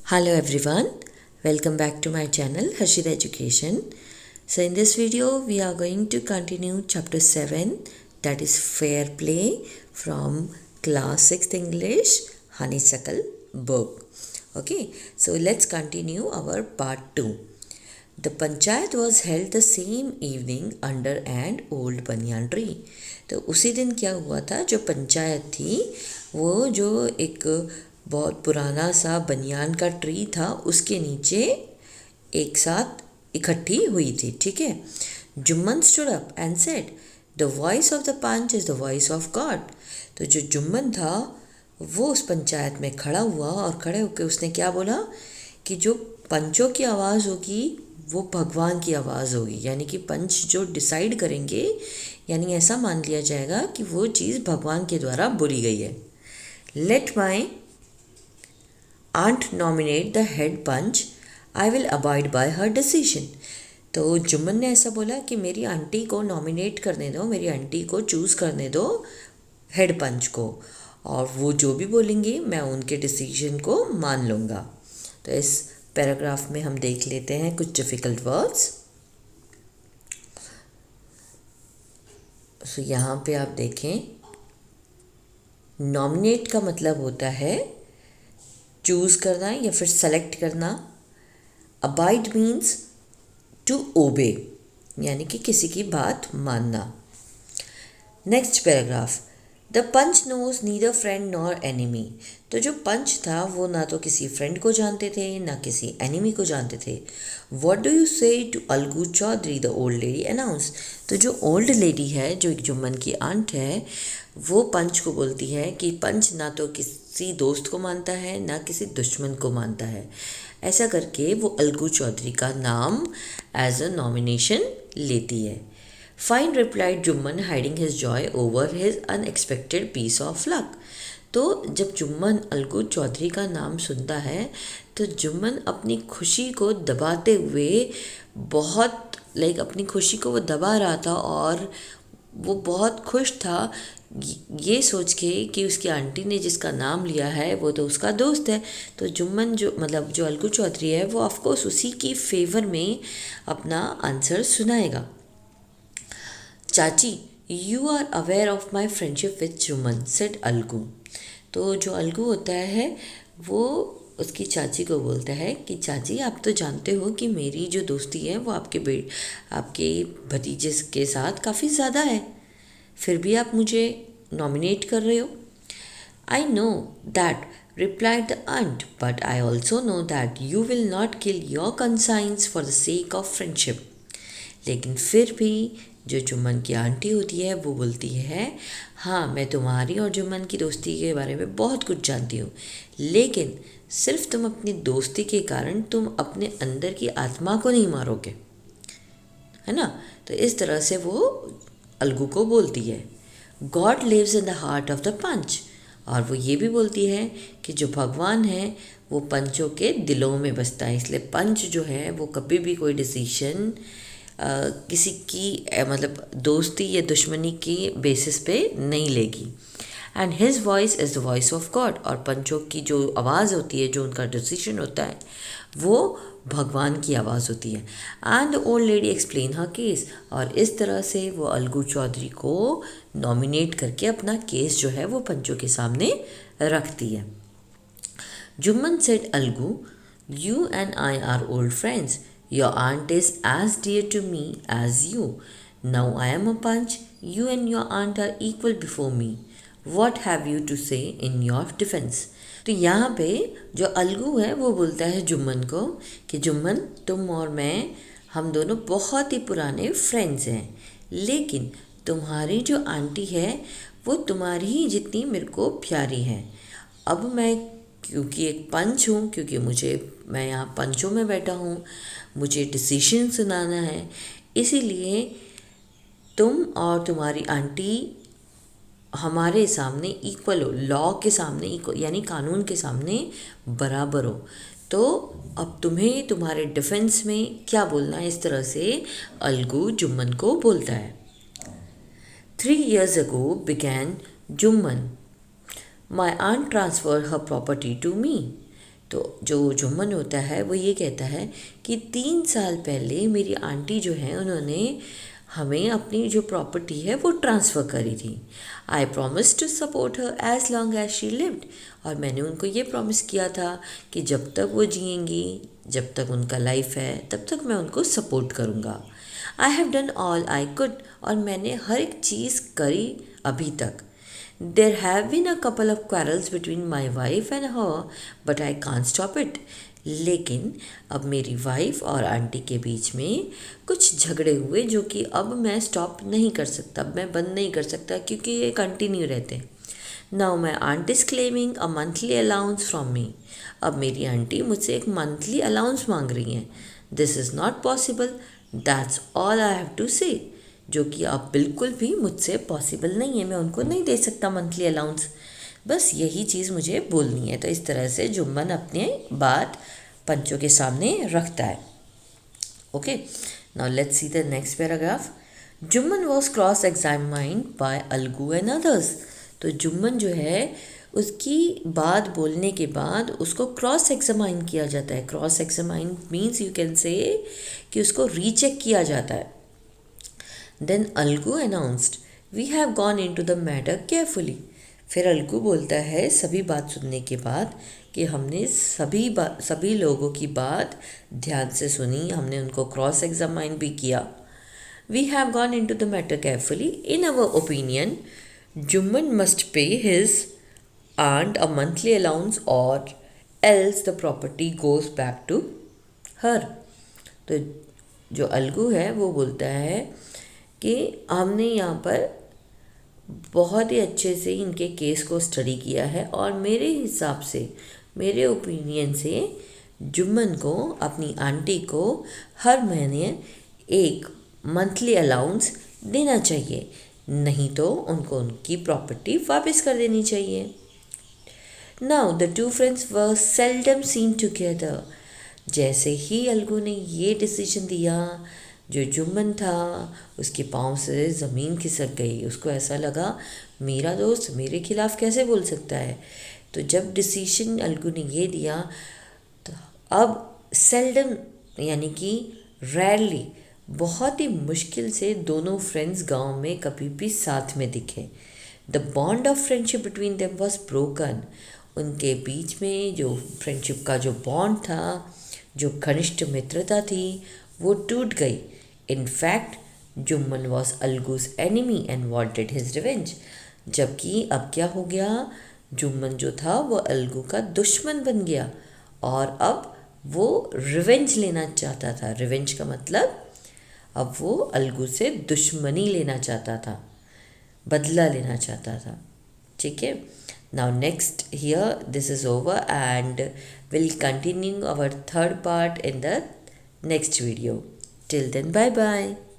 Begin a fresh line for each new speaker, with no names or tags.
Hello everyone, welcome back to my channel Harshita Education. So in this video we are going to continue chapter 7, that is Fair Play, from class 6th English Honeysuckle book. Okay, so let's continue our part 2. The panchayat was held the same evening under an old banyan tree. तो उसी दिन क्या हुआ था, जो पंचायत थी वो जो एक बहुत पुराना सा बनियान का ट्री था उसके नीचे एक साथ इकट्ठी हुई थी. ठीक है. Jumman stood up and said, the voice of the panch is the voice of God. तो जो जुम्मन था वो उस पंचायत में खड़ा हुआ और खड़े होकर उसने क्या बोला कि जो पंचों की आवाज़ होगी वो भगवान की आवाज़ होगी, यानी कि पंच जो डिसाइड करेंगे, यानी ऐसा मान लिया जाएगा कि वो चीज़ भगवान के द्वारा बोली गई है. Let my aunt nominate the head panch, I will abide by her decision. तो जुम्मन ने ऐसा बोला कि मेरी आंटी को नॉमिनेट करने दो, मेरी आंटी को चूज़ करने दो हेड पंच को, और वो जो भी बोलेंगी मैं उनके डिसीजन को मान लूँगा. तो इस पैराग्राफ में हम देख लेते हैं कुछ डिफ़िकल्ट वर्ड्स. सो यहाँ पे आप देखें, नॉमिनेट का मतलब होता है चूज़ करना या फिर सेलेक्ट करना. अबाइड मीन्स टू ओबे, यानी कि किसी की बात मानना. Next paragraph, the panch knows neither friend nor enemy. तो जो पंच था वो ना तो किसी फ्रेंड को जानते थे ना किसी एनिमी को जानते थे. What do you say to Algu Chaudhari, the old lady announce. तो जो ओल्ड लेडी है, जो एक जुम्मन की आंट है, वो पंच को बोलती है कि पंच ना तो किसी दोस्त को मानता है ना किसी दुश्मन को मानता है. ऐसा करके वो अलगू चौधरी का नाम एज अ नॉमिनेशन लेती है. Fine replied Jumman, hiding his joy over his unexpected piece of luck. तो जब जुम्मन अलगू चौधरी का नाम सुनता है तो जुम्मन अपनी खुशी को दबाते हुए बहुत अपनी खुशी को वो दबा रहा था और वो बहुत खुश था ये सोच के कि उसकी आंटी ने जिसका नाम लिया है वो तो उसका दोस्त है. तो जुम्मन जो जो अलगू चौधरी है वो ऑफकोर्स उसी की फेवर में अपना आंसर सुनाएगा. Chachi, you are aware of my friendship with Jumman, said Algu. तो जो अलगू होता है वो उसकी चाची को बोलता है कि चाची आप तो जानते हो कि मेरी जो दोस्ती है वो आपके भतीजे के साथ काफ़ी ज़्यादा है, फिर भी आप मुझे नॉमिनेट कर रहे हो. I know that, replied the aunt, but I also know that you will not kill your conscience for the sake of friendship. लेकिन फिर भी जो जुम्मन की आंटी होती है वो बोलती है, हाँ मैं तुम्हारी और जुम्मन की दोस्ती के बारे में बहुत कुछ जानती हूँ, लेकिन सिर्फ तुम अपनी दोस्ती के कारण तुम अपने अंदर की आत्मा को नहीं मारोगे, है ना. तो इस तरह से वो अलगू को बोलती है. God lives in the heart of the panch. और वो ये भी बोलती है कि जो भगवान है वो पंचों के दिलों में बसता है, इसलिए पंच जो है वो कभी भी कोई डिसीजन किसी की दोस्ती या दुश्मनी की बेसिस पे नहीं लेगी. And his voice is the voice of God. और पंचों की जो आवाज़ होती है, जो उनका डिसीजन होता है, वो भगवान की आवाज़ होती है. And the old lady explain her case. और इस तरह से वो अलगू चौधरी को नॉमिनेट करके अपना केस जो है वो पंचों के सामने रखती है. Jumman said Algu, you and I R old friends. Your aunt is as dear to me as you. Now I am a punch. You and your aunt are equal before me. What have you to say in your defense? तो यहाँ पे जो अलगू है वो बोलता है जुम्मन को कि जुम्मन, तुम और मैं हम दोनों बहुत ही पुराने फ्रेंड्स हैं, लेकिन तुम्हारी जो आंटी है वो तुम्हारी ही जितनी मेरे को प्यारी है. अब मैं क्योंकि एक पंच हूँ, क्योंकि मैं यहाँ पंचों में बैठा हूँ, मुझे डिसीजन सुनाना है, इसीलिए तुम और तुम्हारी आंटी हमारे सामने इक्वल हो, लॉ के सामने इक्वल, यानी कानून के सामने बराबर हो. तो अब तुम्हें तुम्हारे डिफेंस में क्या बोलना है, इस तरह से अलगू जुम्मन को बोलता है. 3 years ago began Jumman. My aunt transferred her property to me. तो जो जुम्मन होता है वो ये कहता है कि 3 साल पहले मेरी आंटी जो है उन्होंने हमें अपनी जो प्रॉपर्टी है वो ट्रांसफ़र करी थी। I promise to support her as long as she lived, और मैंने उनको ये प्रॉमिस किया था कि जब तक वो जिएंगी, जब तक उनका लाइफ है, तब तक मैं उनको सपोर्ट करूँगा। I have done all I could, और मैंने हर एक चीज़ करी अभी तक। There have been a couple of quarrels between my wife and her, but I can't stop it. लेकिन अब मेरी वाइफ और आंटी के बीच में कुछ झगड़े हुए जो कि अब मैं स्टॉप नहीं कर सकता, अब मैं बंद नहीं कर सकता क्योंकि ये कंटिन्यू रहते हैं। Now my aunt is claiming a monthly allowance from me. अब मेरी आंटी मुझसे एक मंथली अलाउंस मांग रही हैं। This is not possible, that's all I have to say, जो कि अब बिल्कुल भी मुझसे पॉसिबल नहीं है, मैं उनको नहीं दे सकता मंथली अलाउंस। बस यही चीज़ मुझे बोलनी है। तो इस तरह से जुम्मन अपने बात पंचों के सामने रखता है। Okay, now let's see the next paragraph. Jumman was cross examined by Algu and others. तो जुम्मन जो है उसकी बात बोलने के बाद उसको क्रॉस एग्जामाइन किया जाता है। Cross examine means you can say कि उसको रीचेक किया जाता है। Then Algu announced, we have gone in to the matter carefully. फिर अलगू बोलता है सभी बात सुनने के बाद कि हमने सभी लोगों की बात ध्यान से सुनी, हमने उनको क्रॉस एग्जामाइन भी किया। We have gone in to the matter carefully. In our opinion Jumman must pay his aunt a monthly allowance or else the property goes back to her. तो जो अलगू है वो बोलता है कि हमने यहाँ पर बहुत ही अच्छे से इनके केस को स्टडी किया है और मेरे हिसाब से, मेरे ओपिनियन से जुम्मन को अपनी आंटी को हर महीने एक मंथली अलाउंस देना चाहिए, नहीं तो उनको उनकी प्रॉपर्टी वापस कर देनी चाहिए। Now the two friends were seldom seen together. जैसे ही अलगू ने ये डिसीजन दिया, जो जुम्मन था उसके पाँव से ज़मीन खिसक गई। उसको ऐसा लगा मेरा दोस्त मेरे खिलाफ़ कैसे बोल सकता है। तो जब डिसीजन अलगू ने ये दिया तो अब सेल्डम यानी कि रेयरली, बहुत ही मुश्किल से दोनों फ्रेंड्स गांव में कभी भी साथ में दिखे। The bond of friendship between them was broken. उनके बीच में जो फ्रेंडशिप का जो बॉन्ड था, जो घनिष्ठ मित्रता थी, वो टूट गई। In fact Jumman was Algu's enemy and wanted his revenge. जबकि अब क्या हो गया, जुम्मन जो था वो अलगू का दुश्मन बन गया और अब वो रिवेंज लेना चाहता था। रिवेंज का मतलब अब वो अलगू से दुश्मनी लेना चाहता था, बदला लेना चाहता था। ठीक है, now next here this is over and will continue our third part in the next video. Till then, bye bye.